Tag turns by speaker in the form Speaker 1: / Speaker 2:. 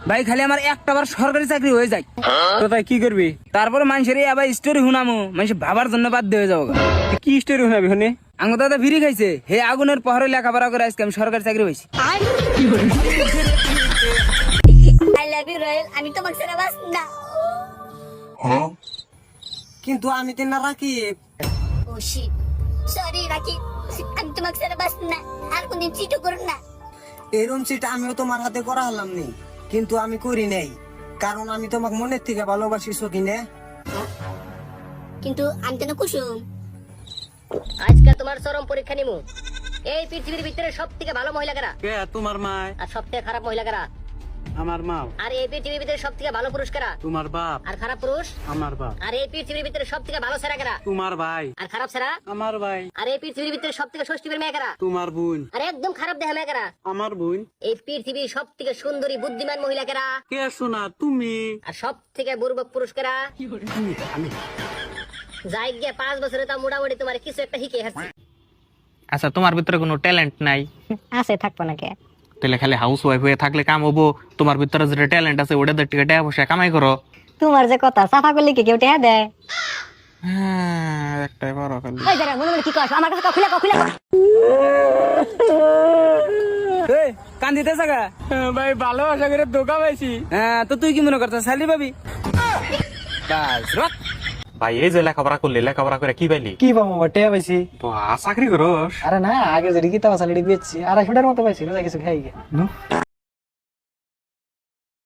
Speaker 1: ভাই খালি আমার একটা বার সরকারি চাকরি হয়ে যায়
Speaker 2: তো তাই কি করবি?
Speaker 1: তারপরে মানুষের আবার স্টোরি শুনামো মানুষ ভাবার জন্য বাধ্য হয়ে যাবো
Speaker 2: তুই কি স্টোরি শোনাবি হনে?
Speaker 1: আঙ্গ দাদা ভিড়ি খাইছে হে আগুনের পহরে লেখাপড়া করে আজকে আমি সরকারি চাকরি পাইছি।
Speaker 3: আই লাভ ইউ রয়েল, আমি তোমাকে ছেড়ে বাঁচব না।
Speaker 4: কিন্তু আমি তো না রাখি।
Speaker 3: ও শিট, সরি রাকিব, আমি তোমাকে ছেড়ে বাঁচব না। আর কোনদিন চিটও করুন না।
Speaker 4: এরম সেটা আমিও তোমার হাতে করা হলাম নি, কিন্তু আমি করি নাই কারণ আমি তোমাকে মনের থেকে ভালোবাসি সকিনে।
Speaker 3: কিন্তু আমি তো না কুসুম।
Speaker 5: আজকে তোমার চরম পরীক্ষা নিমু। এই পৃথিবীর ভিতরে সব থেকে ভালো মহিলা কারা
Speaker 2: কে তোমার মা?
Speaker 5: আর সব থেকে খারাপ মহিলা কারা?
Speaker 2: আমার মা।
Speaker 5: আর এই পৃথিবীর ভিতরে সব থেকে ভালো পুরুষ কারা?
Speaker 2: তোমার বাপ।
Speaker 5: আর খারাপ পুরুষ?
Speaker 2: আমার বাপ।
Speaker 5: আর এই পৃথিবীর ভিতরে সব থেকে ভালো ছেড়া কারা?
Speaker 2: তোমার ভাই।
Speaker 5: আর খারাপ ছেড়া?
Speaker 2: আমার ভাই।
Speaker 5: আর এই পৃথিবীর ভিতরে সব থেকে ষষ্ঠীর মেয়ে কারা?
Speaker 2: তোমার বোন।
Speaker 5: আর একদম খারাপ দেহা মেয়ে কারা?
Speaker 2: আমার বোন।
Speaker 5: এই পৃথিবীর সব থেকে সুন্দরী বুদ্ধিমান মহিলা কারা?
Speaker 2: কে শোনা তুমি?
Speaker 5: আর সব থেকে বুর্বক পুরুষ কারা?
Speaker 2: আমি।
Speaker 5: যাই গিয়ে 5 বছরে তা মোটামুটি তোমার কিছু একটা শিখে হাসছি।
Speaker 6: আচ্ছা তোমার ভিতরে কোনো ট্যালেন্ট নাই?
Speaker 5: আছে, থাকবো না কে?
Speaker 6: তাহলে খালি হাউস ওয়াইফ হয়ে থাকলে কাম হবো? তোমার ভিতরে যেটা ট্যালেন্ট আছে ওটাদের টিকে টাকা পয়সা কামাই করো।
Speaker 5: তোমার যে কথা, সাফা করলে কি কেউ টেহা দেয়?
Speaker 6: হ্যাঁ একটাই বড় খালি।
Speaker 5: এই যারা মনে মনে কি কস, আমার কাছে খুলে খুলে
Speaker 1: কান দিতে থাকা
Speaker 2: ভাই ভালোবাসা করে ধোকা পাইছি।
Speaker 1: হ্যাঁ তো তুই কি মনে করছিস স্যালারি পাবি? বাস রক
Speaker 6: ভাই এই যে লেখাপড়া করলি, লেখাপড়া করে কি পাইলি?
Speaker 4: কি পাবো টেয়া পাইছি?
Speaker 6: চাকরি করস?
Speaker 4: আরে না, আগে যে রিকিতা বাসা লিডি পেয়েছি 250টার মতো পাইছি, কিছু খাই গিয়ে।